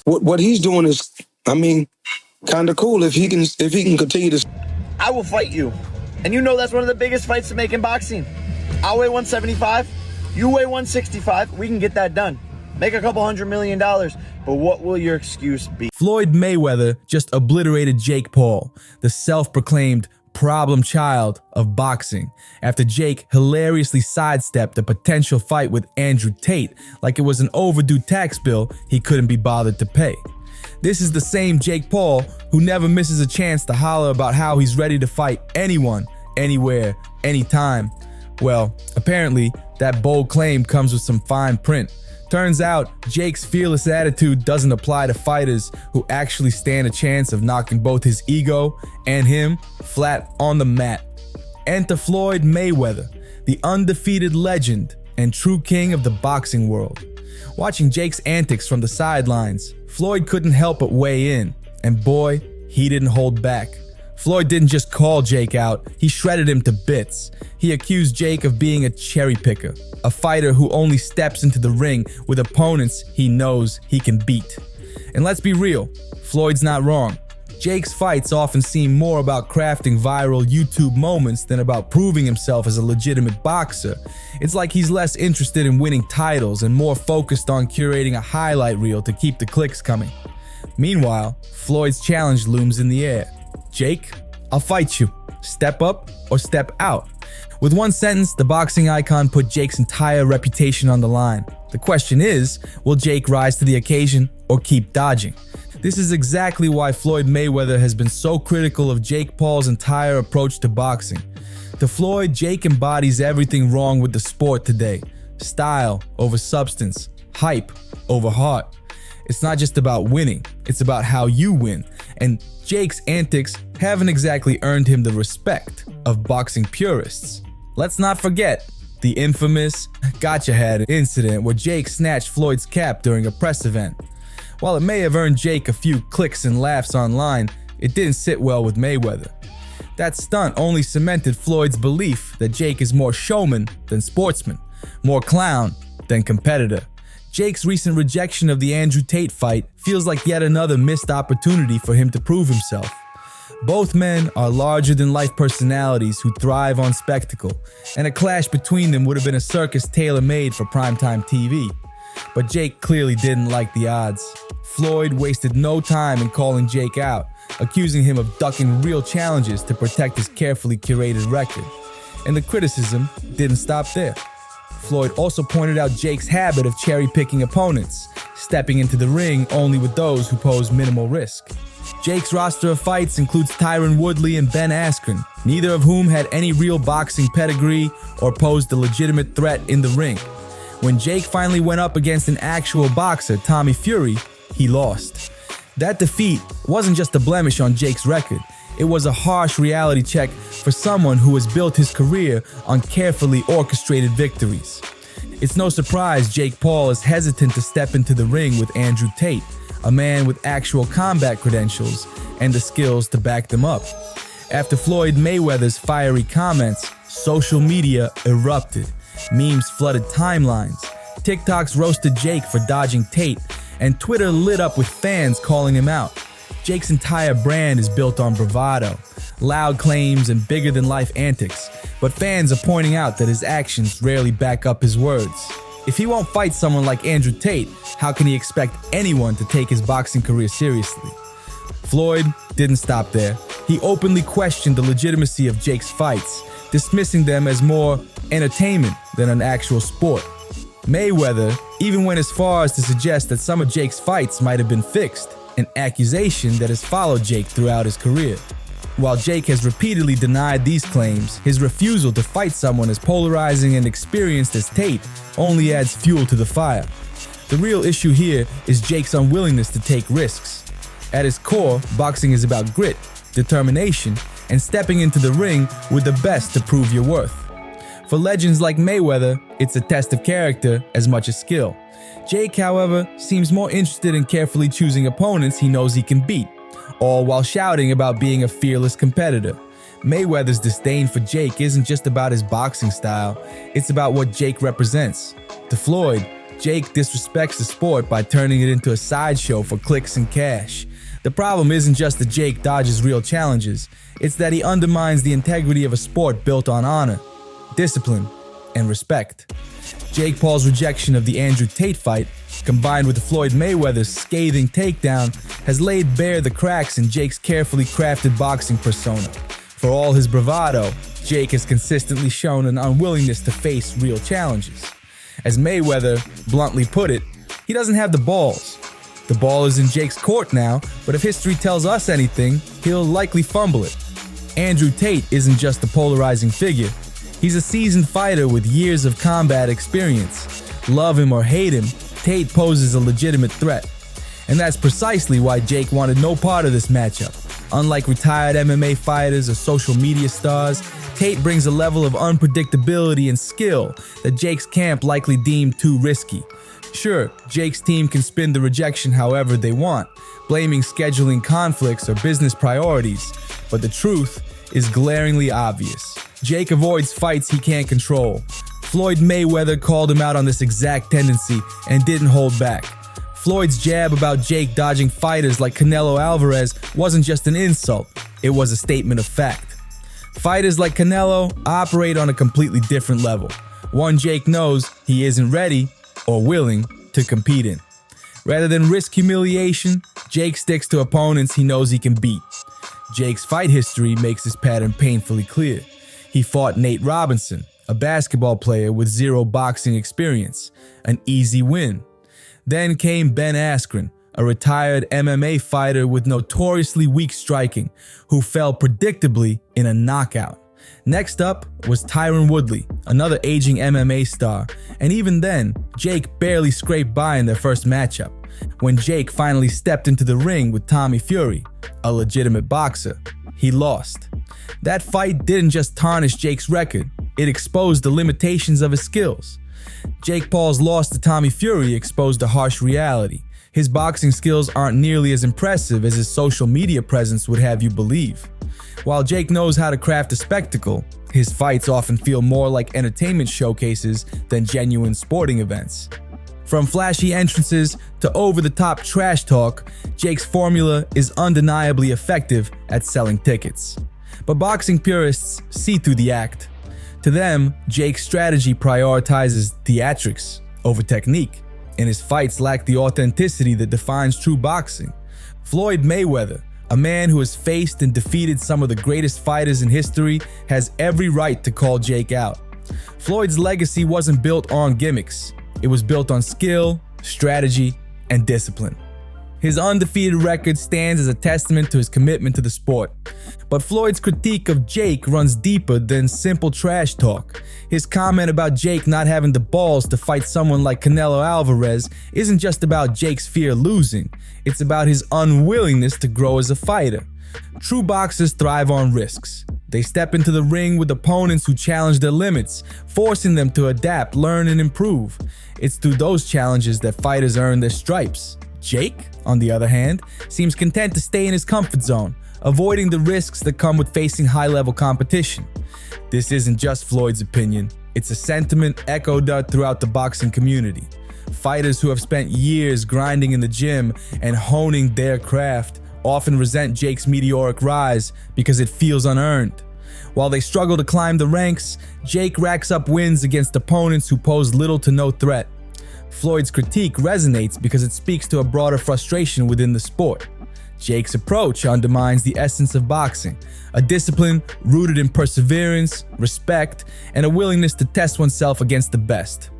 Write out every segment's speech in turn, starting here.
what he's doing is, I mean, kind of cool if he can continue to. I will fight you, and you know that's one of the biggest fights to make in boxing. I'll weigh 175, you weigh 165. We can get that done. Make a couple $100 million, but what will your excuse be? Floyd Mayweather just obliterated Jake Paul, the self-proclaimed problem child of boxing, after Jake hilariously sidestepped a potential fight with Andrew Tate like it was an overdue tax bill he couldn't be bothered to pay. This is the same Jake Paul who never misses a chance to holler about how he's ready to fight anyone, anywhere, anytime. Well, apparently, that bold claim comes with some fine print. Turns out, Jake's fearless attitude doesn't apply to fighters who actually stand a chance of knocking both his ego and him flat on the mat. Enter Floyd Mayweather, the undefeated legend and true king of the boxing world. Watching Jake's antics from the sidelines, Floyd couldn't help but weigh in, and boy, he didn't hold back. Floyd didn't just call Jake out, he shredded him to bits. He accused Jake of being a cherry picker, a fighter who only steps into the ring with opponents he knows he can beat. And let's be real, Floyd's not wrong. Jake's fights often seem more about crafting viral YouTube moments than about proving himself as a legitimate boxer. It's like he's less interested in winning titles and more focused on curating a highlight reel to keep the clicks coming. Meanwhile, Floyd's challenge looms in the air. Jake, I'll fight you. Step up or step out. With one sentence, the boxing icon put Jake's entire reputation on the line. The question is, will Jake rise to the occasion or keep dodging? This is exactly why Floyd Mayweather has been so critical of Jake Paul's entire approach to boxing. To Floyd, Jake embodies everything wrong with the sport today. Style over substance, hype over heart. It's not just about winning, it's about how you win. And Jake's antics haven't exactly earned him the respect of boxing purists. Let's not forget the infamous Gotcha Head incident where Jake snatched Floyd's cap during a press event. While it may have earned Jake a few clicks and laughs online, it didn't sit well with Mayweather. That stunt only cemented Floyd's belief that Jake is more showman than sportsman, more clown than competitor. Jake's recent rejection of the Andrew Tate fight feels like yet another missed opportunity for him to prove himself. Both men are larger-than-life personalities who thrive on spectacle, and a clash between them would have been a circus tailor-made for primetime TV. But Jake clearly didn't like the odds. Floyd wasted no time in calling Jake out, accusing him of ducking real challenges to protect his carefully curated record. And the criticism didn't stop there. Floyd also pointed out Jake's habit of cherry-picking opponents, stepping into the ring only with those who pose minimal risk. Jake's roster of fights includes Tyron Woodley and Ben Askren, neither of whom had any real boxing pedigree or posed a legitimate threat in the ring. When Jake finally went up against an actual boxer, Tommy Fury, he lost. That defeat wasn't just a blemish on Jake's record, it was a harsh reality check for someone who has built his career on carefully orchestrated victories. It's no surprise Jake Paul is hesitant to step into the ring with Andrew Tate, a man with actual combat credentials and the skills to back them up. After Floyd Mayweather's fiery comments, social media erupted. Memes flooded timelines, TikToks roasted Jake for dodging Tate, and Twitter lit up with fans calling him out. Jake's entire brand is built on bravado, loud claims, and bigger-than-life antics, but fans are pointing out that his actions rarely back up his words. If he won't fight someone like Andrew Tate, how can he expect anyone to take his boxing career seriously? Floyd didn't stop there. He openly questioned the legitimacy of Jake's fights, dismissing them as more entertainment than an actual sport. Mayweather even went as far as to suggest that some of Jake's fights might have been fixed, an accusation that has followed Jake throughout his career. While Jake has repeatedly denied these claims, his refusal to fight someone as polarizing and experienced as Tate only adds fuel to the fire. The real issue here is Jake's unwillingness to take risks. At its core, boxing is about grit, determination, and stepping into the ring with the best to prove your worth. For legends like Mayweather, it's a test of character as much as skill. Jake, however, seems more interested in carefully choosing opponents he knows he can beat, all while shouting about being a fearless competitor. Mayweather's disdain for Jake isn't just about his boxing style, it's about what Jake represents. To Floyd, Jake disrespects the sport by turning it into a sideshow for clicks and cash. The problem isn't just that Jake dodges real challenges, it's that he undermines the integrity of a sport built on honor, discipline, and respect. Jake Paul's rejection of the Andrew Tate fight, combined with Floyd Mayweather's scathing takedown, has laid bare the cracks in Jake's carefully crafted boxing persona. For all his bravado, Jake has consistently shown an unwillingness to face real challenges. As Mayweather bluntly put it, he doesn't have the balls. The ball is in Jake's court now, but if history tells us anything, he'll likely fumble it. Andrew Tate isn't just a polarizing figure. He's a seasoned fighter with years of combat experience. Love him or hate him, Tate poses a legitimate threat. And that's precisely why Jake wanted no part of this matchup. Unlike retired MMA fighters or social media stars, Tate brings a level of unpredictability and skill that Jake's camp likely deemed too risky. Sure, Jake's team can spin the rejection however they want, blaming scheduling conflicts or business priorities, but the truth is glaringly obvious. Jake avoids fights he can't control. Floyd Mayweather called him out on this exact tendency and didn't hold back. Floyd's jab about Jake dodging fighters like Canelo Alvarez wasn't just an insult, it was a statement of fact. Fighters like Canelo operate on a completely different level, one Jake knows he isn't ready or willing to compete in. Rather than risk humiliation, Jake sticks to opponents he knows he can beat. Jake's fight history makes this pattern painfully clear. He fought Nate Robinson, a basketball player with zero boxing experience, an easy win. Then came Ben Askren, a retired MMA fighter with notoriously weak striking, who fell predictably in a knockout. Next up was Tyron Woodley, another aging MMA star, and even then, Jake barely scraped by in their first matchup. When Jake finally stepped into the ring with Tommy Fury, a legitimate boxer, he lost. That fight didn't just tarnish Jake's record, it exposed the limitations of his skills. Jake Paul's loss to Tommy Fury exposed a harsh reality. His boxing skills aren't nearly as impressive as his social media presence would have you believe. While Jake knows how to craft a spectacle, his fights often feel more like entertainment showcases than genuine sporting events. From flashy entrances to over-the-top trash talk, Jake's formula is undeniably effective at selling tickets. But boxing purists see through the act. To them, Jake's strategy prioritizes theatrics over technique, and his fights lack the authenticity that defines true boxing. Floyd Mayweather, a man who has faced and defeated some of the greatest fighters in history, has every right to call Jake out. Floyd's legacy wasn't built on gimmicks. It was built on skill, strategy, and discipline. His undefeated record stands as a testament to his commitment to the sport. But Floyd's critique of Jake runs deeper than simple trash talk. His comment about Jake not having the balls to fight someone like Canelo Alvarez isn't just about Jake's fear of losing, it's about his unwillingness to grow as a fighter. True boxers thrive on risks. They step into the ring with opponents who challenge their limits, forcing them to adapt, learn, and improve. It's through those challenges that fighters earn their stripes. Jake, on the other hand, seems content to stay in his comfort zone, avoiding the risks that come with facing high-level competition. This isn't just Floyd's opinion, it's a sentiment echoed throughout the boxing community. Fighters who have spent years grinding in the gym and honing their craft often resent Jake's meteoric rise because it feels unearned. While they struggle to climb the ranks, Jake racks up wins against opponents who pose little to no threat. Floyd's critique resonates because it speaks to a broader frustration within the sport. Jake's approach undermines the essence of boxing, a discipline rooted in perseverance, respect, and a willingness to test oneself against the best.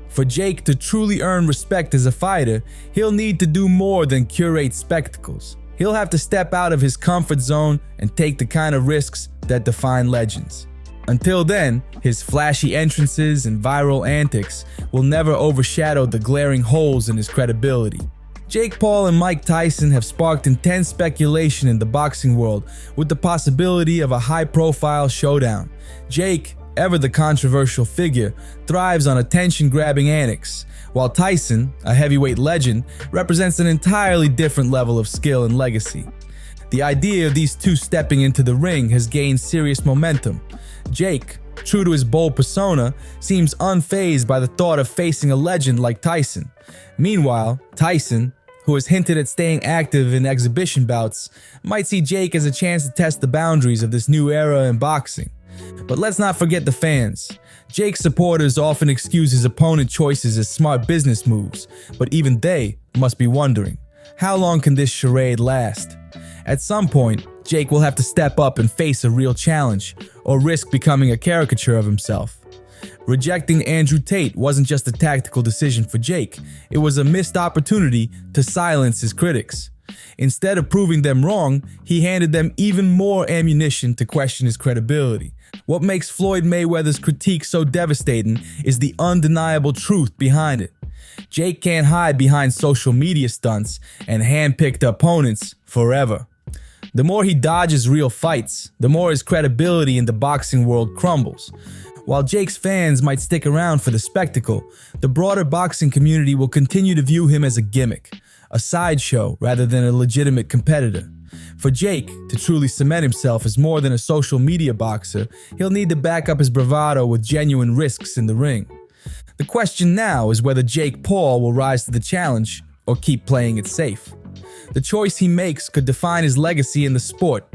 For Jake to truly earn respect as a fighter, he'll need to do more than curate spectacles. He'll have to step out of his comfort zone and take the kind of risks that define legends. Until then, his flashy entrances and viral antics will never overshadow the glaring holes in his credibility. Jake Paul and Mike Tyson have sparked intense speculation in the boxing world with the possibility of a high-profile showdown. Jake, ever the controversial figure, thrives on attention-grabbing antics, while Tyson, a heavyweight legend, represents an entirely different level of skill and legacy. The idea of these two stepping into the ring has gained serious momentum. Jake, true to his bold persona, seems unfazed by the thought of facing a legend like Tyson. Meanwhile, Tyson, who has hinted at staying active in exhibition bouts, might see Jake as a chance to test the boundaries of this new era in boxing. But let's not forget the fans. Jake's supporters often excuse his opponent choices as smart business moves, but even they must be wondering, how long can this charade last? At some point, Jake will have to step up and face a real challenge, or risk becoming a caricature of himself. Rejecting Andrew Tate wasn't just a tactical decision for Jake, it was a missed opportunity to silence his critics. Instead of proving them wrong, he handed them even more ammunition to question his credibility. What makes Floyd Mayweather's critique so devastating is the undeniable truth behind it. Jake can't hide behind social media stunts and hand-picked opponents forever. The more he dodges real fights, the more his credibility in the boxing world crumbles. While Jake's fans might stick around for the spectacle, the broader boxing community will continue to view him as a gimmick, a sideshow rather than a legitimate competitor. For Jake to truly cement himself as more than a social media boxer, he'll need to back up his bravado with genuine risks in the ring. The question now is whether Jake Paul will rise to the challenge or keep playing it safe. The choice he makes could define his legacy in the sport.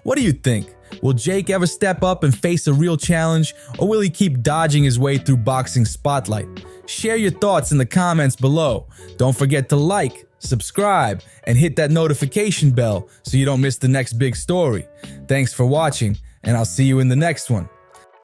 What do you think? Will Jake ever step up and face a real challenge, or will he keep dodging his way through boxing spotlight? Share your thoughts in the comments below. Don't forget to like, subscribe, and hit that notification bell so you don't miss the next big story. Thanks for watching, and I'll see you in the next one.